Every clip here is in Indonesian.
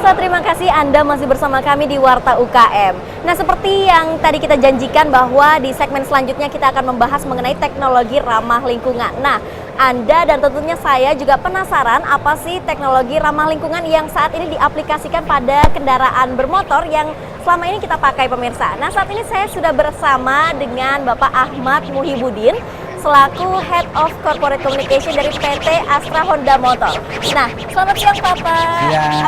Pemirsa, terima kasih Anda masih bersama kami di Warta UKM. Nah, seperti yang tadi kita janjikan bahwa di segmen selanjutnya kita akan membahas mengenai teknologi ramah lingkungan. Nah, Anda dan tentunya saya juga penasaran apa sih teknologi ramah lingkungan yang saat ini diaplikasikan pada kendaraan bermotor yang selama ini kita pakai, pemirsa. Nah, saat ini saya sudah bersama dengan Bapak Ahmad Muhibudin selaku Head of Corporate Communication dari PT Astra Honda Motor. Nah, selamat siang Pak.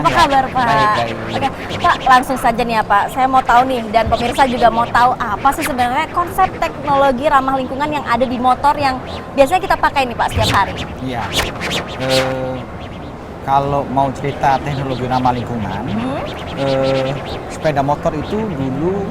Apa kabar Pak? Baik. Oke, Pak, langsung saja nih ya Pak. Saya mau tahu nih, dan pemirsa juga mau tahu apa sih sebenarnya konsep teknologi ramah lingkungan yang ada di motor yang biasanya kita pakai nih Pak setiap hari. Iya. Kalau mau cerita teknologi ramah lingkungan, sepeda motor itu dulu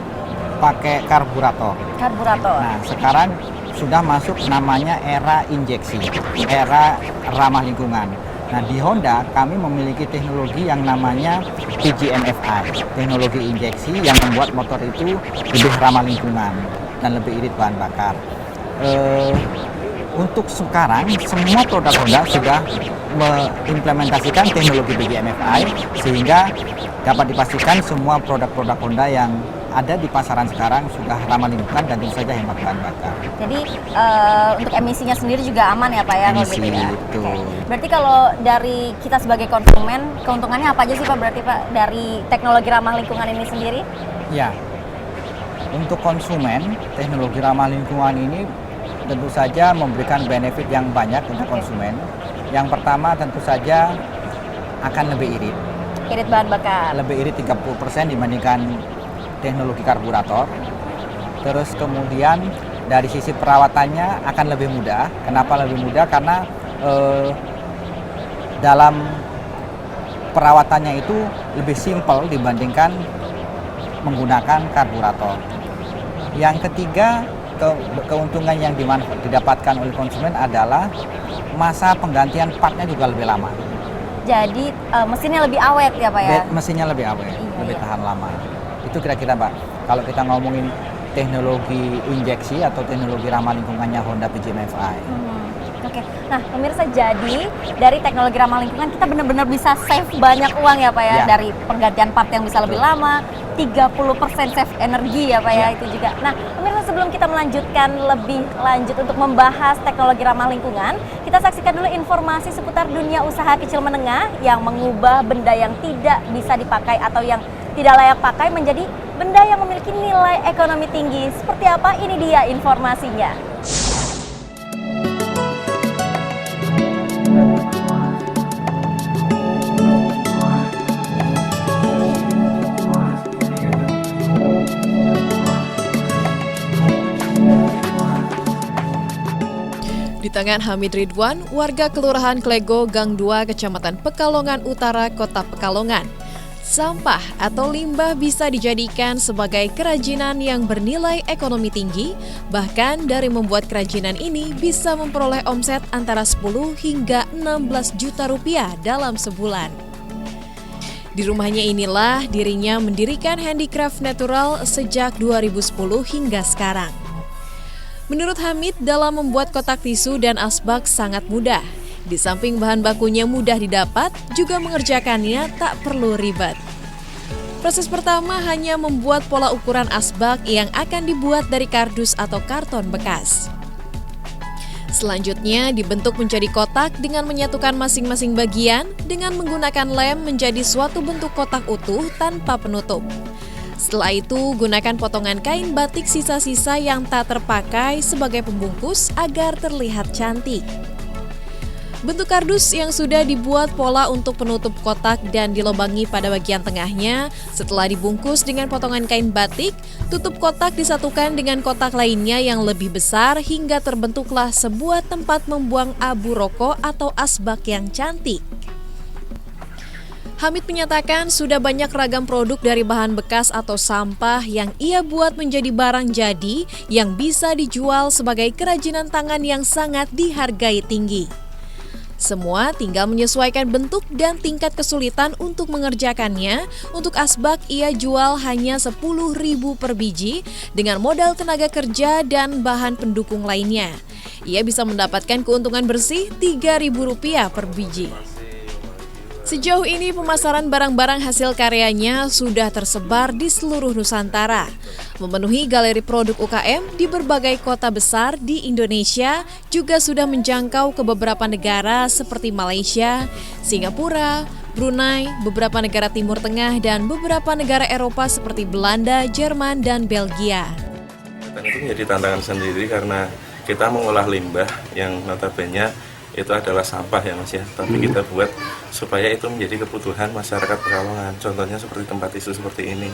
pakai karburator. Nah, sekarang sudah masuk namanya era injeksi, era ramah lingkungan. Nah, di Honda kami memiliki teknologi yang namanya PGMFI, teknologi injeksi yang membuat motor itu lebih ramah lingkungan dan lebih irit bahan bakar. Untuk sekarang semua produk Honda sudah mengimplementasikan teknologi PGMFI sehingga dapat dipastikan semua produk-produk Honda yang ada di pasaran sekarang sudah ramah lingkungan dan tentu saja hemat bahan bakar. Jadi untuk emisinya sendiri juga aman ya Pak ya? Emisi, ya? betul. Okay. Berarti kalau dari kita sebagai konsumen, keuntungannya apa aja sih Pak berarti Pak dari teknologi ramah lingkungan ini sendiri? Ya, untuk konsumen, teknologi ramah lingkungan ini tentu saja memberikan benefit yang banyak untuk konsumen. Yang pertama tentu saja akan lebih irit. Irit bahan bakar. Lebih irit 30% dibandingkan teknologi karburator. Terus kemudian dari sisi perawatannya akan lebih mudah. Kenapa lebih mudah? Karena dalam perawatannya itu lebih simpel dibandingkan menggunakan karburator. Yang ketiga, keuntungan yang didapatkan oleh konsumen adalah masa penggantian partnya juga lebih lama. Jadi mesinnya lebih awet ya Pak ya? Mesinnya lebih awet, lebih tahan lama. Itu kira-kira Pak, kalau kita ngomongin teknologi injeksi atau teknologi ramah lingkungannya Honda PGMFI. Oke. Nah, pemirsa, jadi dari teknologi ramah lingkungan kita benar-benar bisa save banyak uang ya Pak ya, dari penggantian part yang bisa lebih lama, 30% save energi ya Pak ya, itu juga. Nah, pemirsa, sebelum kita melanjutkan lebih lanjut untuk membahas teknologi ramah lingkungan, kita saksikan dulu informasi seputar dunia usaha kecil menengah yang mengubah benda yang tidak bisa dipakai atau yang tidak layak pakai menjadi benda yang memiliki nilai ekonomi tinggi. Seperti apa? Ini dia informasinya. Di tangan Hamid Ridwan, warga Kelurahan Klego, Gang 2, Kecamatan Pekalongan Utara, Kota Pekalongan. Sampah atau limbah bisa dijadikan sebagai kerajinan yang bernilai ekonomi tinggi, bahkan dari membuat kerajinan ini bisa memperoleh omset antara 10 hingga 16 juta rupiah dalam sebulan. Di rumahnya inilah dirinya mendirikan handicraft natural sejak 2010 hingga sekarang. Menurut Hamid, dalam membuat kotak tisu dan asbak sangat mudah. Di samping bahan bakunya mudah didapat, juga mengerjakannya tak perlu ribet. Proses pertama hanya membuat pola ukuran asbak yang akan dibuat dari kardus atau karton bekas. Selanjutnya dibentuk menjadi kotak dengan menyatukan masing-masing bagian dengan menggunakan lem menjadi suatu bentuk kotak utuh tanpa penutup. Setelah itu, gunakan potongan kain batik sisa-sisa yang tak terpakai sebagai pembungkus agar terlihat cantik. Bentuk kardus yang sudah dibuat pola untuk penutup kotak dan dilobangi pada bagian tengahnya. Setelah dibungkus dengan potongan kain batik, tutup kotak disatukan dengan kotak lainnya yang lebih besar hingga terbentuklah sebuah tempat membuang abu rokok atau asbak yang cantik. Hamid menyatakan sudah banyak ragam produk dari bahan bekas atau sampah yang ia buat menjadi barang jadi yang bisa dijual sebagai kerajinan tangan yang sangat dihargai tinggi. Semua tinggal menyesuaikan bentuk dan tingkat kesulitan untuk mengerjakannya. Untuk asbak ia jual hanya 10.000 per biji dengan modal tenaga kerja dan bahan pendukung lainnya. Ia bisa mendapatkan keuntungan bersih Rp3.000 per biji. Sejauh ini pemasaran barang-barang hasil karyanya sudah tersebar di seluruh Nusantara, memenuhi galeri produk UKM di berbagai kota besar di Indonesia, juga sudah menjangkau ke beberapa negara seperti Malaysia, Singapura, Brunei, beberapa negara Timur Tengah, dan beberapa negara Eropa seperti Belanda, Jerman, dan Belgia. Dan itu menjadi tantangan sendiri karena kita mengolah limbah yang notabene itu adalah sampah ya Mas ya, tapi kita buat supaya itu menjadi kebutuhan masyarakat Pekalongan. Contohnya seperti tempat tisu seperti ini,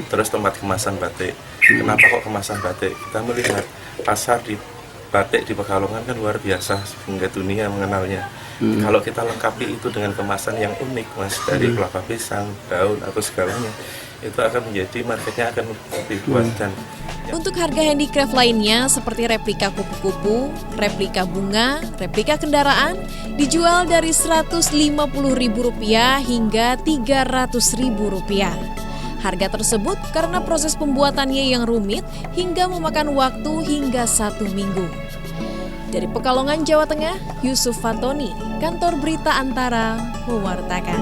terus tempat kemasan batik. Kenapa kok kemasan batik? Kita melihat pasar di batik di Pekalongan kan luar biasa hingga dunia mengenalnya. Kalau kita lengkapi itu dengan kemasan yang unik Mas, dari kelapa pisang, daun atau segalanya, itu akan menjadi marketnya akan lebih luas. Dan untuk harga handicraft lainnya seperti replika kupu-kupu, replika bunga, replika kendaraan dijual dari Rp150.000 hingga Rp300.000. Harga tersebut karena proses pembuatannya yang rumit hingga memakan waktu hingga 1 minggu. Dari Pekalongan, Jawa Tengah, Yusuf Fatoni, Kantor Berita Antara, mewartakan.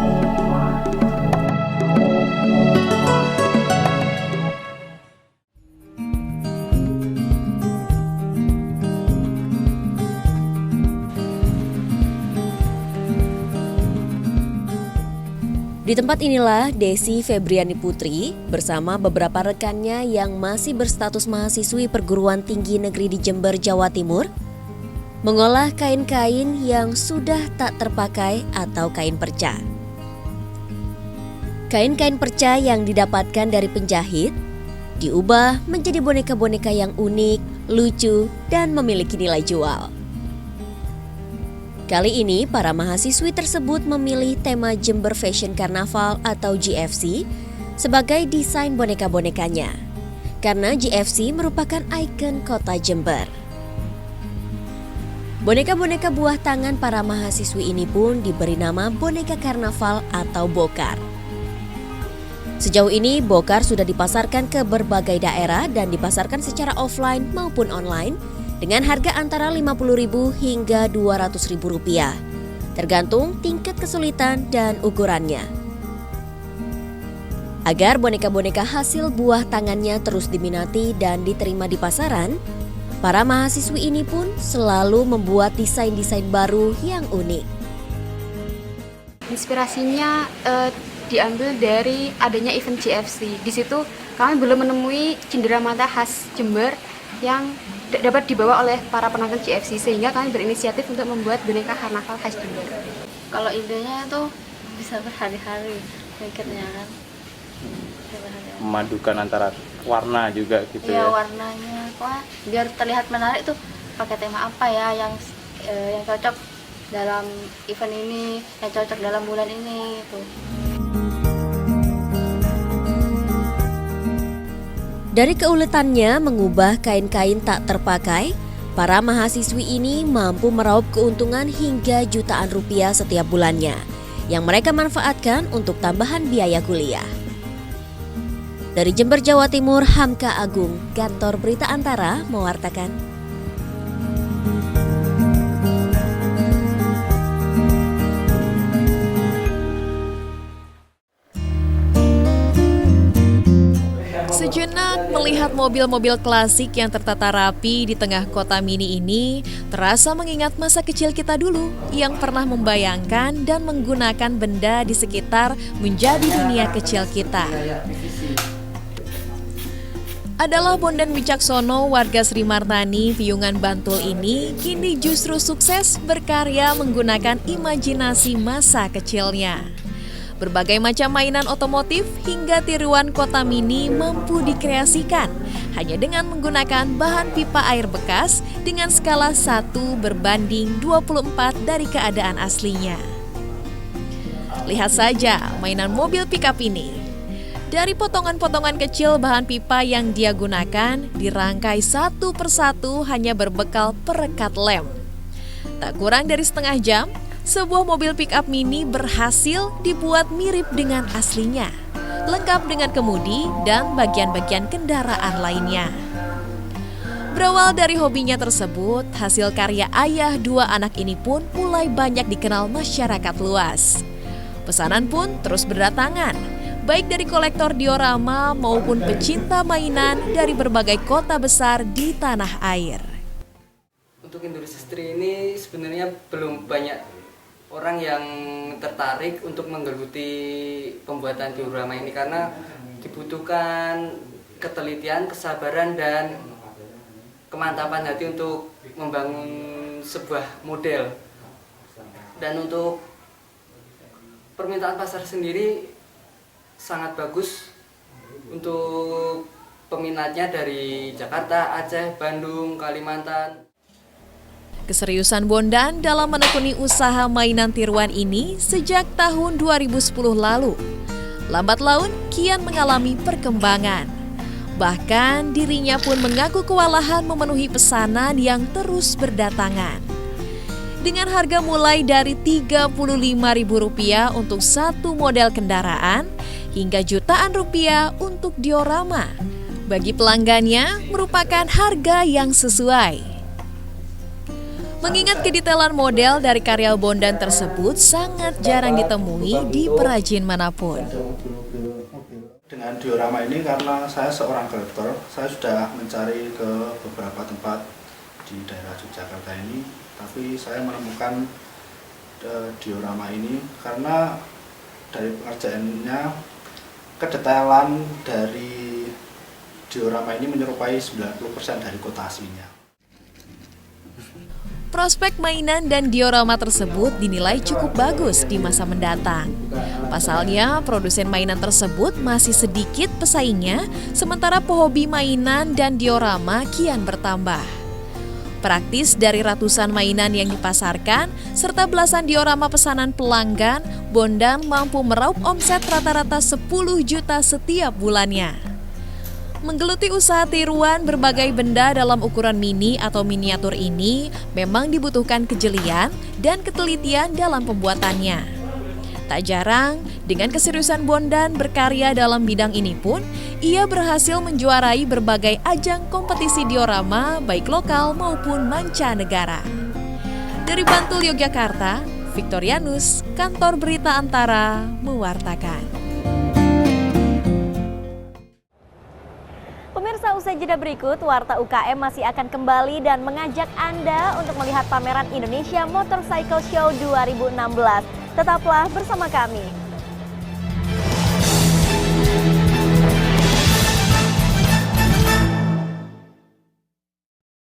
Di tempat inilah Desi Febriani Putri bersama beberapa rekannya yang masih berstatus mahasiswi perguruan tinggi negeri di Jember, Jawa Timur, mengolah kain-kain yang sudah tak terpakai atau kain perca. Kain-kain perca yang didapatkan dari penjahit diubah menjadi boneka-boneka yang unik, lucu, dan memiliki nilai jual. Kali ini, para mahasiswi tersebut memilih tema Jember Fashion Carnaval atau GFC sebagai desain boneka-bonekanya, karena GFC merupakan ikon kota Jember. Boneka-boneka buah tangan para mahasiswi ini pun diberi nama boneka karnaval atau bokar. Sejauh ini, bokar sudah dipasarkan ke berbagai daerah dan dipasarkan secara offline maupun online, dengan harga antara Rp50.000 hingga Rp200.000, tergantung tingkat kesulitan dan ukurannya. Agar boneka-boneka hasil buah tangannya terus diminati dan diterima di pasaran, para mahasiswi ini pun selalu membuat desain-desain baru yang unik. Inspirasinya diambil dari adanya event GFC. Di situ kami belum menemui cenderamata khas Jember yang dapat dibawa oleh para penonton GFC, sehingga kami berinisiatif untuk membuat boneka karnaval khas Jember. Kalau idenya itu bisa berhari-hari mikirnya kan, memadukan antara warna juga gitu ya. Ya, warnanya wah, biar terlihat menarik tuh pakai tema apa ya yang cocok dalam event ini, yang cocok dalam bulan ini itu. Dari keuletannya mengubah kain-kain tak terpakai, para mahasiswi ini mampu meraup keuntungan hingga jutaan rupiah setiap bulannya, yang mereka manfaatkan untuk tambahan biaya kuliah. Dari Jember, Jawa Timur, Hamka Agung, Kantor Berita Antara, mewartakan. Sejenak melihat mobil-mobil klasik yang tertata rapi di tengah kota mini ini, terasa mengingat masa kecil kita dulu yang pernah membayangkan dan menggunakan benda di sekitar menjadi dunia kecil kita. Adalah Bondan Wicaksono, warga Sri Martani, Piungan, Bantul ini kini justru sukses berkarya menggunakan imajinasi masa kecilnya. Berbagai macam mainan otomotif hingga tiruan kota mini mampu dikreasikan hanya dengan menggunakan bahan pipa air bekas dengan skala 1 berbanding 24 dari keadaan aslinya. Lihat saja mainan mobil pickup ini. Dari potongan-potongan kecil bahan pipa yang dia gunakan dirangkai satu persatu hanya berbekal perekat lem. Tak kurang dari setengah jam, sebuah mobil pick-up mini berhasil dibuat mirip dengan aslinya, lengkap dengan kemudi dan bagian-bagian kendaraan lainnya. Berawal dari hobinya tersebut, hasil karya ayah dua anak ini pun mulai banyak dikenal masyarakat luas. Pesanan pun terus berdatangan, baik dari kolektor diorama maupun pecinta mainan dari berbagai kota besar di tanah air. Untuk industri ini sebenarnya belum banyak orang yang tertarik untuk menggeluti pembuatan diorama ini karena dibutuhkan ketelitian, kesabaran, dan kemantapan hati untuk membangun sebuah model. Dan untuk permintaan pasar sendiri sangat bagus untuk peminatnya dari Jakarta, Aceh, Bandung, Kalimantan. Keseriusan Bondan dalam menekuni usaha mainan tiruan ini sejak tahun 2010 lalu. Lambat laun kian mengalami perkembangan. Bahkan dirinya pun mengaku kewalahan memenuhi pesanan yang terus berdatangan. Dengan harga mulai dari Rp35.000 untuk satu model kendaraan hingga jutaan rupiah untuk diorama. Bagi pelanggannya merupakan harga yang sesuai. Mengingat kedetailan model dari karya Bondan tersebut sangat jarang ditemui di perajin manapun. Dengan diorama ini karena saya seorang kolektor, saya sudah mencari ke beberapa tempat di daerah Yogyakarta ini, tapi saya menemukan diorama ini karena dari pengerjaannya, kedetailan dari diorama ini menyerupai 90% dari kota aslinya. Prospek mainan dan diorama tersebut dinilai cukup bagus di masa mendatang. Pasalnya, produsen mainan tersebut masih sedikit pesaingnya, sementara pehobi mainan dan diorama kian bertambah. Praktis dari ratusan mainan yang dipasarkan, serta belasan diorama pesanan pelanggan, Bondan mampu meraup omset rata-rata 10 juta setiap bulannya. Menggeluti usaha tiruan berbagai benda dalam ukuran mini atau miniatur ini memang dibutuhkan kejelian dan ketelitian dalam pembuatannya. Tak jarang, dengan keseriusan Bondan berkarya dalam bidang ini pun, ia berhasil menjuarai berbagai ajang kompetisi diorama baik lokal maupun mancanegara. Dari Bantul, Yogyakarta, Victorianus, Kantor Berita Antara, mewartakan. Pemirsa, usai jeda berikut, Warta UKM masih akan kembali dan mengajak Anda untuk melihat pameran Indonesia Motorcycle Show 2016. Tetaplah bersama kami.